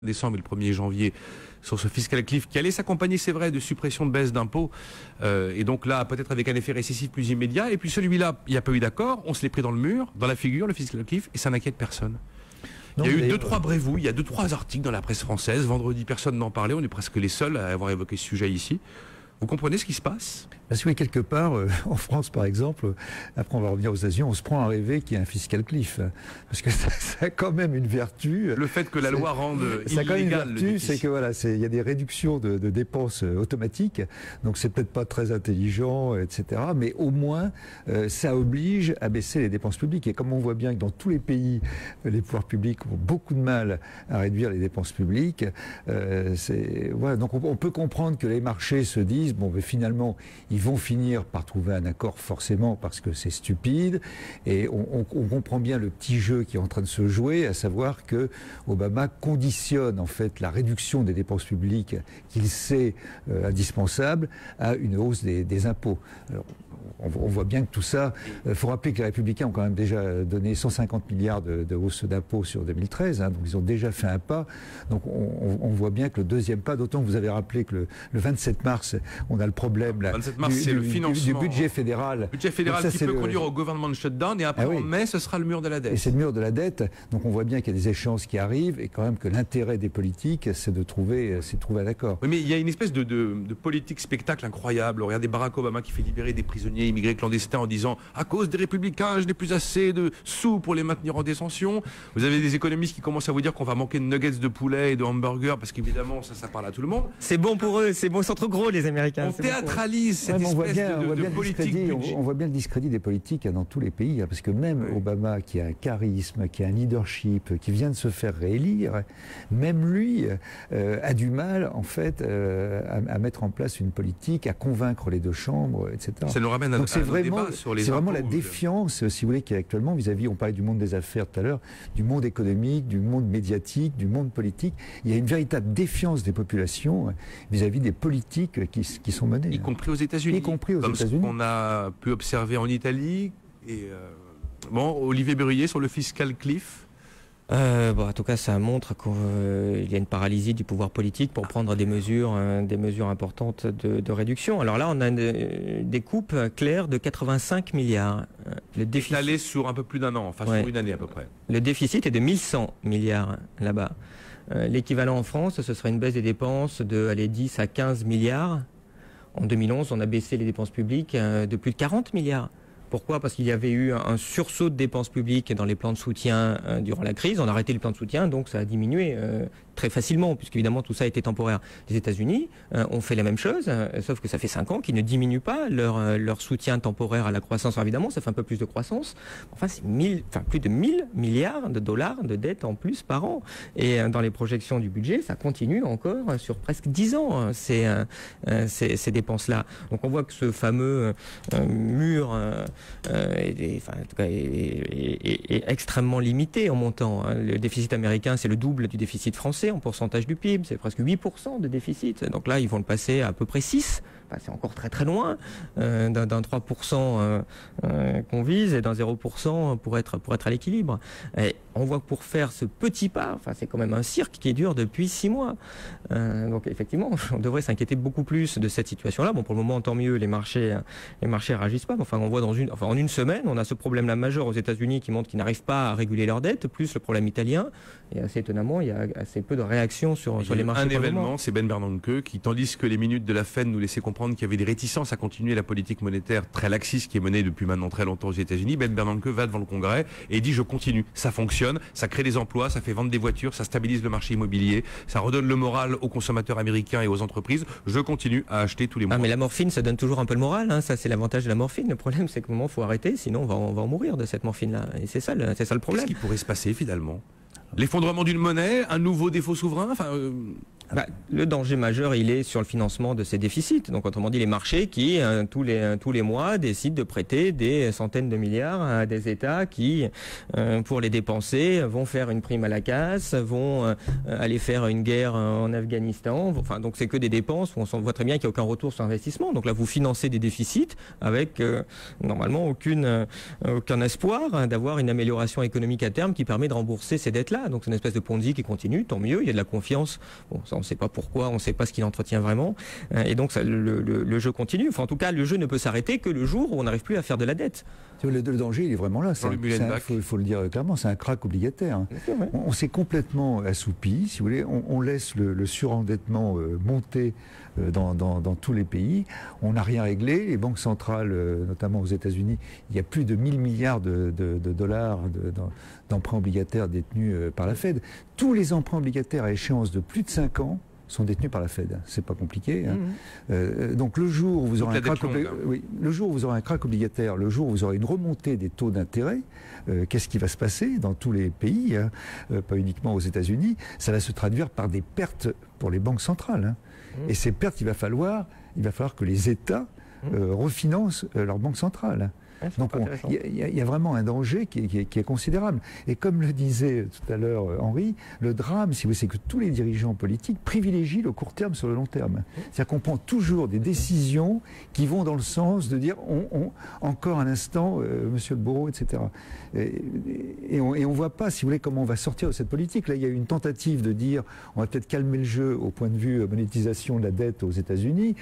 décembre et le 1er janvier sur ce fiscal cliff qui allait s'accompagner, c'est vrai, de suppression de baisse d'impôts et donc là peut-être avec un effet récessif plus immédiat, et puis celui-là il n'y a pas eu d'accord, on se l'est pris dans le mur, dans la figure, le fiscal cliff, et ça n'inquiète personne. Il y a eu 2-3 brévouilles, il y a 2-3 articles dans la presse française, vendredi personne n'en parlait, on est presque les seuls à avoir évoqué ce sujet ici. Vous comprenez ce qui se passe? Parce que quelque part, en France par exemple, après on va revenir aux États-Unis, on se prend à rêver qu'il y a un fiscal cliff. Parce que ça a quand même une vertu. Le fait que la loi rende illégal. Ça a quand même une vertu, c'est que voilà, il y a des réductions de dépenses automatiques, donc c'est peut-être pas très intelligent, etc. Mais au moins, ça oblige à baisser les dépenses publiques. Et comme on voit bien que dans tous les pays, les pouvoirs publics ont beaucoup de mal à réduire les dépenses publiques, voilà, donc on peut comprendre que les marchés se disent, bon, mais finalement, ils vont finir par trouver un accord forcément parce que c'est stupide, et on comprend bien le petit jeu qui est en train de se jouer, à savoir que Obama conditionne en fait la réduction des dépenses publiques qu'il sait indispensable à une hausse des impôts. Alors, on voit bien que tout ça, il faut rappeler que les Républicains ont quand même déjà donné 150 milliards de hausse d'impôts sur 2013, hein, donc ils ont déjà fait un pas. Donc on voit bien que le deuxième pas, d'autant que vous avez rappelé que le 27 mars, on a le problème là, 27 mars, c'est le financement du budget fédéral. Le budget fédéral ça, qui peut conduire au gouvernement de shutdown, et après en mai, ce sera le mur de la dette. Et c'est le mur de la dette, donc on voit bien qu'il y a des échéances qui arrivent, et quand même que l'intérêt des politiques, c'est de trouver un accord. Oui, mais il y a une espèce de politique spectacle incroyable. Regardez Barack Obama qui fait libérer des prisonniers immigrés clandestins en disant « à cause des républicains, je n'ai plus assez de sous pour les maintenir en détention ». Vous avez des économistes qui commencent à vous dire qu'on va manquer de nuggets de poulet et de hamburgers, parce qu'évidemment ça parle à tout le monde. C'est bon pour eux, c'est bon, ils sont trop gros les Américains. On théâtralise cette espèce de politique. On voit bien le discrédit des politiques dans tous les pays, parce que même Obama, qui a un charisme, qui a un leadership, qui vient de se faire réélire, même lui a du mal en fait à mettre en place une politique, à convaincre les deux chambres, etc. Ça nous ramène à donc c'est vraiment, sur les vraiment la défiance, si vous voulez, qu'il y a actuellement vis-à-vis, on parlait du monde des affaires tout à l'heure, du monde économique, du monde médiatique, du monde politique. Il y a une véritable défiance des populations vis-à-vis des politiques qui sont menées. Y compris aux États-Unis. Y compris aux États-Unis. Comme ce qu'on a pu observer en Italie. Et bon, Olivier Berruyer sur le fiscal cliff. En tout cas, ça montre qu'il y a une paralysie du pouvoir politique pour prendre des mesures importantes de réduction. Alors là, on a des coupes claires de 85 milliards. Le déficit étalé sur un peu plus d'un an, enfin sur une année à peu près. Le déficit est de 1100 milliards là-bas. L'équivalent en France, ce serait une baisse des dépenses de 10 à 15 milliards. En 2011, on a baissé les dépenses publiques de plus de 40 milliards. Pourquoi? Parce qu'il y avait eu un sursaut de dépenses publiques dans les plans de soutien durant la crise. On a arrêté les plans de soutien, donc ça a diminué très facilement, puisqu'évidemment tout ça était temporaire. Les États-Unis ont fait la même chose, sauf que ça fait 5 ans qu'ils ne diminuent pas leur soutien temporaire à la croissance. Alors, évidemment, ça fait un peu plus de croissance. Enfin, c'est plus de 1000 milliards de dollars de dettes en plus par an. Et dans les projections du budget, ça continue encore sur presque 10 ans, ces dépenses-là. Donc on voit que ce fameux mur est extrêmement limité en montant. Le déficit américain, c'est le double du déficit français en pourcentage du PIB, c'est presque 8% de déficit. Donc là, ils vont le passer à peu près 6%. Enfin, c'est encore très très loin d'un 3% qu'on vise et d'un 0% pour être à l'équilibre. Et on voit que pour faire ce petit pas, c'est quand même un cirque qui dure depuis 6 mois. Donc effectivement, on devrait s'inquiéter beaucoup plus de cette situation-là. Bon, pour le moment, tant mieux, les marchés réagissent pas. Mais enfin, on voit en une semaine, on a ce problème-là majeur aux États-Unis qui montre qu'ils n'arrivent pas à réguler leur dette, plus le problème italien. Et assez étonnamment, il y a assez peu de réactions sur les marchés. Un événement, c'est Ben Bernanke qui, tandis que les minutes de la Fed nous laissaient comprendre qu'il y avait des réticences à continuer la politique monétaire très laxiste qui est menée depuis maintenant très longtemps aux États-Unis, Ben Bernanke va devant le Congrès et dit je continue, ça fonctionne, ça crée des emplois, ça fait vendre des voitures, ça stabilise le marché immobilier, ça redonne le moral aux consommateurs américains et aux entreprises, je continue à acheter tous les mois. Ah mais la morphine, ça donne toujours un peu le moral, hein. Ça c'est l'avantage de la morphine. Le problème c'est qu'au moment faut arrêter, sinon on va en mourir de cette morphine-là. Et c'est ça le problème. Qu'est-ce qui pourrait se passer finalement? L'effondrement d'une monnaie, un nouveau défaut souverain, Le danger majeur, il est sur le financement de ces déficits. Donc, autrement dit, les marchés qui, tous les mois, décident de prêter des centaines de milliards à des États qui, pour les dépenser, vont faire une prime à la casse, vont aller faire une guerre en Afghanistan. Enfin, donc, c'est que des dépenses où on voit très bien qu'il n'y a aucun retour sur investissement. Donc là, vous financez des déficits avec, normalement, aucun espoir d'avoir une amélioration économique à terme qui permet de rembourser ces dettes-là. Donc, c'est une espèce de Ponzi qui continue. Tant mieux, il y a de la confiance. Bon, ça, on ne sait pas pourquoi, on ne sait pas ce qu'il entretient vraiment. Et donc, le jeu continue. Enfin, en tout cas, le jeu ne peut s'arrêter que le jour où on n'arrive plus à faire de la dette. Le danger, il est vraiment là. Il faut le dire clairement, c'est un krach obligataire. On s'est complètement assoupi, si vous voulez. On laisse le surendettement monter dans tous les pays. On n'a rien réglé. Les banques centrales, notamment aux États-Unis, il y a plus de 1000 milliards de dollars d'emprunts obligataires détenus par la Fed. Tous les emprunts obligataires à échéance de plus de 5 ans sont détenus par la Fed. C'est pas compliqué. Donc le jour où vous aurez le jour où vous aurez un krach obligataire, le jour où vous aurez une remontée des taux d'intérêt, qu'est-ce qui va se passer dans tous les pays, pas uniquement aux États-Unis? Ça va se traduire par des pertes pour les banques centrales. Et ces pertes, il va falloir que les États refinancent leurs banques centrales. Donc il y a vraiment un danger qui est considérable. Et comme le disait tout à l'heure Henri, le drame, si vous voulez, c'est que tous les dirigeants politiques privilégient le court terme sur le long terme. C'est-à-dire qu'on prend toujours des décisions qui vont dans le sens de dire encore un instant, monsieur le bourreau, etc. Et on ne voit pas, si vous voulez, comment on va sortir de cette politique. Là, il y a eu une tentative de dire on va peut-être calmer le jeu au point de vue monétisation de la dette aux États-Unis.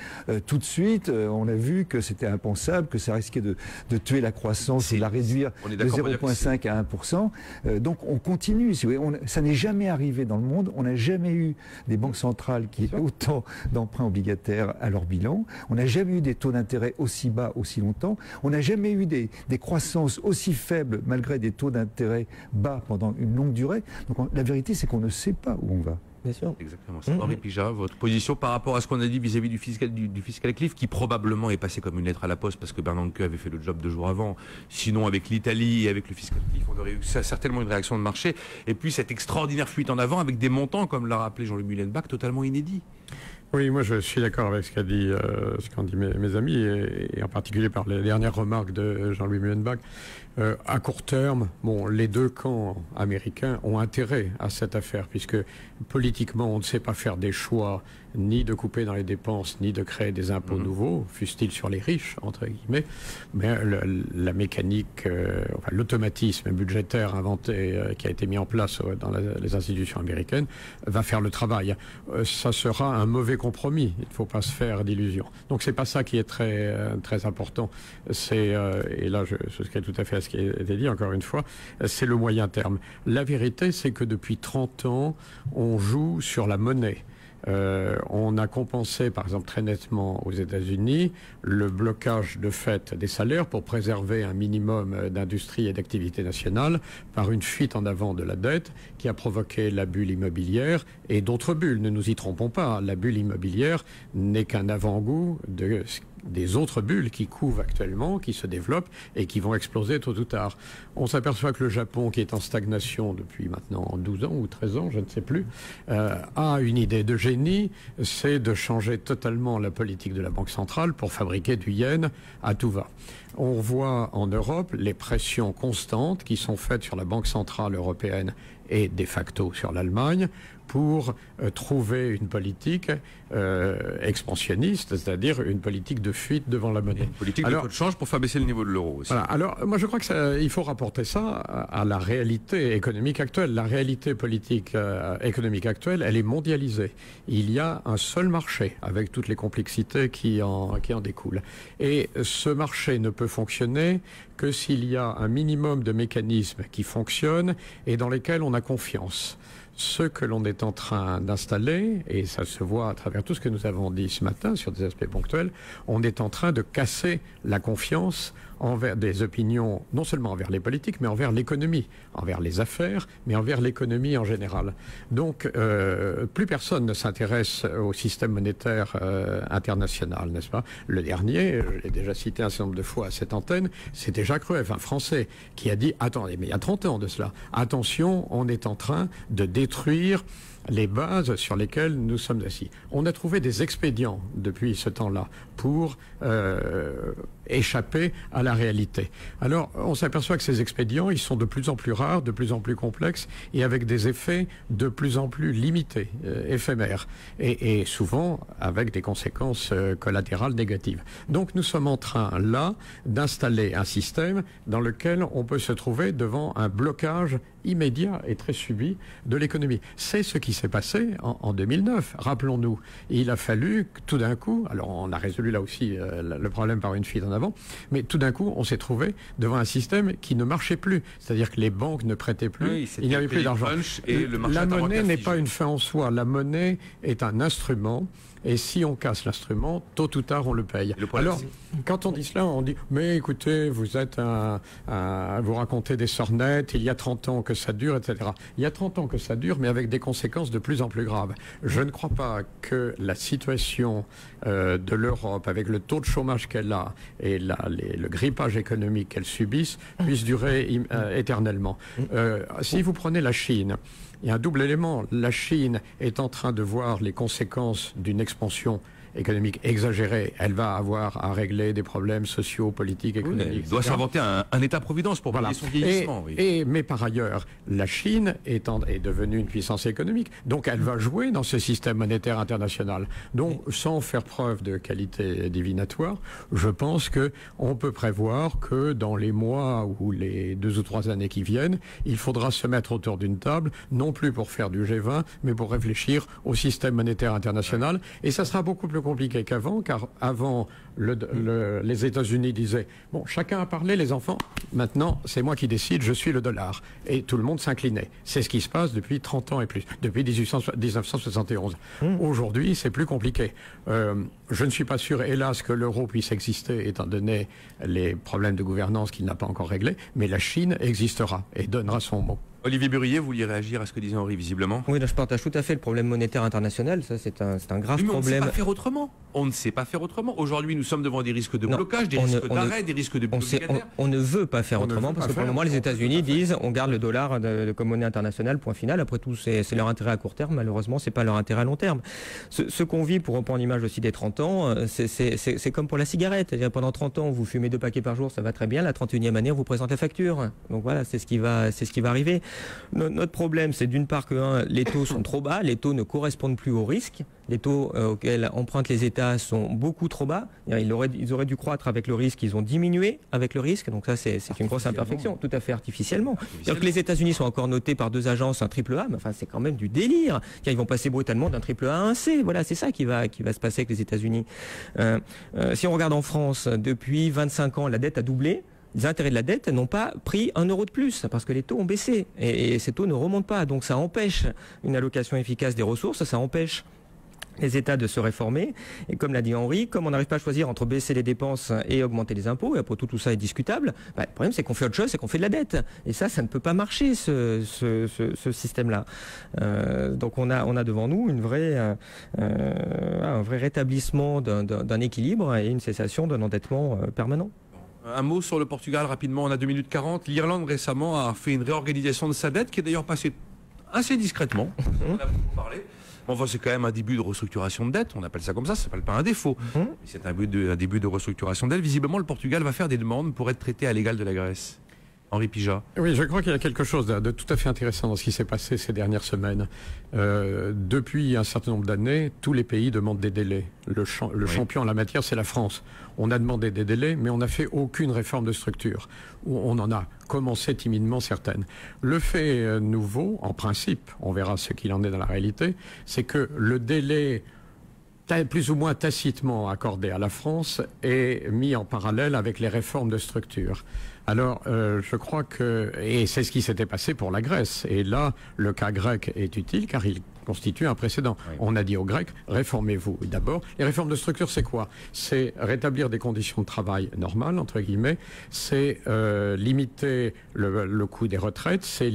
Tout de suite, on a vu que c'était impensable, que ça risquait de tuer la croissance et de la réduire de 0,5 à 1%. Donc on continue. Si vous voulez, ça n'est jamais arrivé dans le monde. On n'a jamais eu des banques centrales qui aient autant d'emprunts obligataires à leur bilan. On n'a jamais eu des taux d'intérêt aussi bas aussi longtemps. On n'a jamais eu des croissances aussi faibles malgré des taux d'intérêt bas pendant une longue durée. Donc la vérité, c'est qu'on ne sait pas où on va. Bien sûr. Exactement. Henri Pijat, votre position par rapport à ce qu'on a dit vis-à-vis du fiscal cliff, qui probablement est passé comme une lettre à la poste parce que Bernanke avait fait le job 2 jours avant. Sinon, avec l'Italie et avec le fiscal cliff, on aurait eu certainement une réaction de marché. Et puis cette extraordinaire fuite en avant avec des montants, comme l'a rappelé Jean-Louis Muhlenbach, totalement inédits. Oui, moi je suis d'accord avec ce qu'ont dit mes amis, et en particulier par les dernières remarques de Jean-Louis Muhlenbach. À court terme, les deux camps américains ont intérêt à cette affaire, puisque politiquement, on ne sait pas faire des choix, ni de couper dans les dépenses, ni de créer des impôts nouveaux, fussent-ils sur les riches, entre guillemets. Mais la mécanique, l'automatisme budgétaire inventé, qui a été mis en place dans les institutions américaines, va faire le travail. Ça sera un mauvais compromis. Il ne faut pas se faire d'illusions. Donc c'est pas ça qui est très, très important. Et là, je souscris tout à fait à ce qui a été dit, encore une fois, c'est le moyen terme. La vérité, c'est que depuis 30 ans, on joue sur la monnaie. On a compensé, par exemple, très nettement aux États-Unis le blocage de fait des salaires pour préserver un minimum d'industrie et d'activité nationale par une fuite en avant de la dette qui a provoqué la bulle immobilière et d'autres bulles. Ne nous y trompons pas, la bulle immobilière n'est qu'un avant-goût des autres bulles qui couvent actuellement, qui se développent et qui vont exploser tôt ou tard. On s'aperçoit que le Japon, qui est en stagnation depuis maintenant 12 ans ou 13 ans, je ne sais plus, a une idée de génie, c'est de changer totalement la politique de la Banque centrale pour fabriquer du yen à tout va. On voit en Europe les pressions constantes qui sont faites sur la Banque centrale européenne et de facto sur l'Allemagne pour trouver une politique expansionniste, c'est-à-dire une politique de fuite devant la monnaie. Une politique de taux de change pour faire baisser le niveau de l'euro aussi. Voilà. Alors, moi je crois qu'il faut rapporter ça à la réalité économique actuelle. La réalité politique économique actuelle, elle est mondialisée. Il y a un seul marché avec toutes les complexités qui en découlent. Et ce marché ne peut fonctionner que s'il y a un minimum de mécanismes qui fonctionnent et dans lesquels on a confiance. Ce que l'on est en train d'installer, et ça se voit à travers tout ce que nous avons dit ce matin sur des aspects ponctuels, on est en train de casser la confiance envers des opinions, non seulement envers les politiques, mais envers l'économie, envers les affaires, mais envers l'économie en général. Donc, plus personne ne s'intéresse au système monétaire international, n'est-ce pas? Le dernier, je l'ai déjà cité un certain nombre de fois à cette antenne, c'était Jacques Rueff, un Français, qui a dit, attendez, mais il y a 30 ans de cela, attention, on est en train de détruire les bases sur lesquelles nous sommes assis. On a trouvé des expédients depuis ce temps-là pour échapper à la réalité. Alors, on s'aperçoit que ces expédients, ils sont de plus en plus rares, de plus en plus complexes et avec des effets de plus en plus limités, éphémères, et souvent avec des conséquences collatérales négatives. Donc, nous sommes en train, là, d'installer un système dans lequel on peut se trouver devant un blocage immédiat et très subi de l'économie. C'est ce qui s'est passé en 2009, rappelons-nous. Il a fallu que, tout d'un coup, alors on a résolu là aussi le problème par une fuite en avant, mais tout d'un coup, on s'est trouvé devant un système qui ne marchait plus. C'est-à-dire que les banques ne prêtaient plus, oui, il n'y avait plus d'argent. La monnaie n'est pas une fin en soi, la monnaie est un instrument. Et si on casse l'instrument, tôt ou tard, on le paye. Alors, quand on dit cela, on dit, mais écoutez, vous êtes vous racontez des sornettes, il y a 30 ans que ça dure, etc. Il y a 30 ans que ça dure, mais avec des conséquences de plus en plus graves. Je ne crois pas que la situation de l'Europe, avec le taux de chômage qu'elle a et le grippage économique qu'elle subisse, puisse durer éternellement. Si vous prenez la Chine, il y a un double élément. La Chine est en train de voir les conséquences d'une expansion économique exagérée. Elle va avoir à régler des problèmes sociaux, politiques, économiques. Oui, elle doit s'inventer un État-providence pour pallier son vieillissement. Mais par ailleurs, la Chine est devenue une puissance économique. Donc elle va jouer dans ce système monétaire international. Donc sans faire preuve de qualité divinatoire, je pense qu'on peut prévoir que dans les mois ou les 2 ou 3 années qui viennent, il faudra se mettre autour d'une table, non plus pour faire du G20, mais pour réfléchir au système monétaire international. Et ça sera beaucoup plus compliqué qu'avant, car avant, les États-Unis disaient « Bon, chacun a parlé, les enfants, maintenant, c'est moi qui décide, je suis le dollar. » Et tout le monde s'inclinait. C'est ce qui se passe depuis 30 ans et plus, depuis 1971. Aujourd'hui, c'est plus compliqué. Je ne suis pas sûr, hélas, que l'euro puisse exister, étant donné les problèmes de gouvernance qu'il n'a pas encore réglés, mais la Chine existera et donnera son mot. Olivier Burrier, vous vouliez réagir à ce que disait Henri, visiblement? Oui, là, je partage tout à fait le problème monétaire international. Ça, c'est un grave mais problème. On ne sait pas faire autrement. On ne sait pas faire autrement. Aujourd'hui, nous sommes devant des risques de blocage, des risques d'arrêt, des risques de obligataires. On ne veut pas faire autrement parce que pour le moment, les États-Unis disent on garde le dollar comme monnaie internationale, point final. Après tout, c'est leur intérêt à court terme. Malheureusement, c'est pas leur intérêt à long terme. Ce qu'on vit, pour reprendre l'image aussi des 30 ans, c'est comme pour la cigarette. C'est-à-dire, pendant 30 ans, vous fumez 2 paquets par jour, ça va très bien. La 31e année, on vous présente la facture. Donc voilà, c'est ce qui va arriver. Notre problème, c'est d'une part que les taux sont trop bas, les taux ne correspondent plus aux risques, les taux auxquels empruntent les États sont beaucoup trop bas. Ils auraient dû croître avec le risque, ils ont diminué avec le risque, donc ça c'est une grosse imperfection, tout à fait artificiellement. C'est-à-dire que les États-Unis sont encore notés par 2 agences, un triple A, mais enfin c'est quand même du délire. Ils vont passer brutalement d'un triple A à un C. Voilà, c'est ça qui va se passer avec les États-Unis. Si on regarde en France, depuis 25 ans, la dette a doublé. Les intérêts de la dette n'ont pas pris 1 euro de plus parce que les taux ont baissé et ces taux ne remontent pas. Donc ça empêche une allocation efficace des ressources, ça empêche les États de se réformer. Et comme l'a dit Henri, comme on n'arrive pas à choisir entre baisser les dépenses et augmenter les impôts, et après tout ça est discutable, le problème c'est qu'on fait autre chose, c'est qu'on fait de la dette. Et ça ne peut pas marcher, ce système-là. Donc on a devant nous un vrai rétablissement d'un équilibre et une cessation d'un endettement permanent. Un mot sur le Portugal, rapidement, on a 2 minutes 40. L'Irlande, récemment, a fait une réorganisation de sa dette, qui est d'ailleurs passée assez discrètement. On a beaucoup parlé. Enfin, c'est quand même un début de restructuration de dette, on appelle ça comme ça s'appelle pas un défaut. C'est un début de restructuration de dette. Visiblement, le Portugal va faire des demandes pour être traité à l'égal de la Grèce. Henri Pijat. Oui, je crois qu'il y a quelque chose de tout à fait intéressant dans ce qui s'est passé ces dernières semaines. Depuis un certain nombre d'années, tous les pays demandent des délais. Le champion en la matière, c'est la France. On a demandé des délais, mais on n'a fait aucune réforme de structure. On en a commencé timidement certaines. Le fait nouveau, en principe, on verra ce qu'il en est dans la réalité, c'est que le délai plus ou moins tacitement accordé à la France est mis en parallèle avec les réformes de structure. Alors, je crois et c'est ce qui s'était passé pour la Grèce. Et là, le cas grec est utile car il constitue un précédent. Oui. On a dit aux Grecs, réformez-vous. D'abord, les réformes de structure, c'est quoi? C'est rétablir des conditions de travail normales, entre guillemets. C'est limiter le coût des retraites. C'est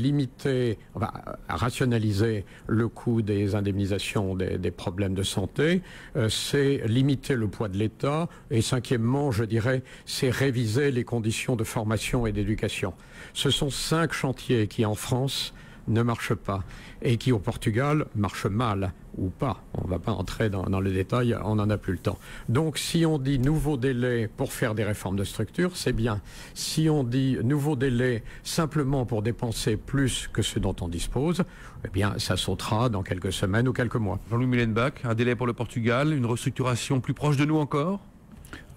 rationaliser le coût des indemnisations des problèmes de santé. C'est limiter le poids de l'État. Et cinquièmement, je dirais, c'est réviser les conditions de formation et d'éducation. Ce sont 5 chantiers qui, en France, ne marche pas et qui au Portugal marche mal ou pas. On ne va pas entrer dans les détails, on n'en a plus le temps. Donc si on dit nouveau délai pour faire des réformes de structure, c'est bien. Si on dit nouveau délai simplement pour dépenser plus que ce dont on dispose, eh bien ça sautera dans quelques semaines ou quelques mois. Jean-Louis Muhlenbach, un délai pour le Portugal, une restructuration plus proche de nous encore ?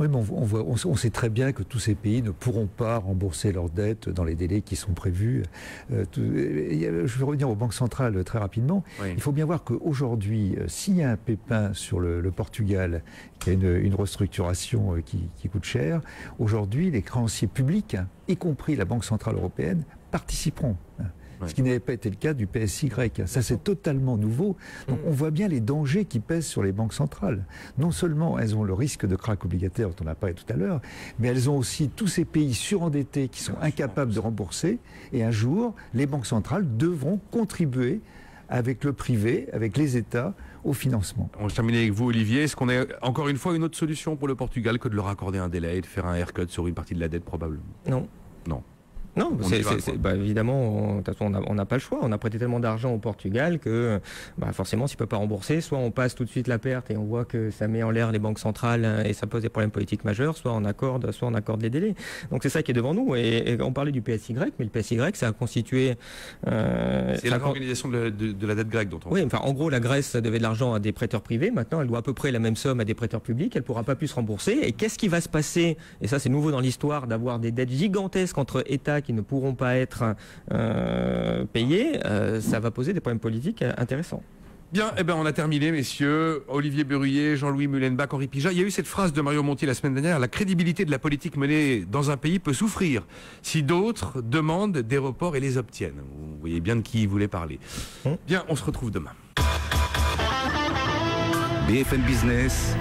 Oui, mais on sait très bien que tous ces pays ne pourront pas rembourser leurs dettes dans les délais qui sont prévus. Je vais revenir aux banques centrales très rapidement. Oui. Il faut bien voir qu'aujourd'hui, s'il y a un pépin sur le Portugal, qui a une restructuration qui coûte cher, aujourd'hui, les créanciers publics, y compris la Banque centrale européenne, participeront. Ce qui n'avait pas été le cas du PSY. Ça, c'est totalement nouveau. Donc, on voit bien les dangers qui pèsent sur les banques centrales. Non seulement elles ont le risque de krach obligataire dont on a parlé tout à l'heure, mais elles ont aussi tous ces pays surendettés qui sont incapables de rembourser. Et un jour, les banques centrales devront contribuer avec le privé, avec les États, au financement. On va terminer avec vous, Olivier. Est-ce qu'on a encore une fois une autre solution pour le Portugal que de leur accorder un délai et de faire un haircut sur une partie de la dette, probablement ? Non. Non. Non, évidemment, de toute façon, on n'a pas le choix. On a prêté tellement d'argent au Portugal que forcément, s'il ne peut pas rembourser, soit on passe tout de suite la perte et on voit que ça met en l'air les banques centrales et ça pose des problèmes politiques majeurs, soit on accorde les délais. Donc c'est ça qui est devant nous. Et on parlait du PSY, mais le PSY, ça a constitué... c'est la réorganisation de la dette grecque dont on parle. Oui, en gros, la Grèce devait de l'argent à des prêteurs privés. Maintenant, elle doit à peu près la même somme à des prêteurs publics. Elle ne pourra pas plus se rembourser. Et qu'est-ce qui va se passer ? Et ça, c'est nouveau dans l'histoire d'avoir des dettes gigantesques entre États qui ne pourront pas être payés, ça va poser des problèmes politiques intéressants. Bien, on a terminé, messieurs. Olivier Burrier, Jean-Louis Muhlenbach, Henri Pijat. Il y a eu cette phrase de Mario Monti la semaine dernière: la crédibilité de la politique menée dans un pays peut souffrir si d'autres demandent des reports et les obtiennent. Vous voyez bien de qui il voulait parler. Bien, on se retrouve demain. BFM Business,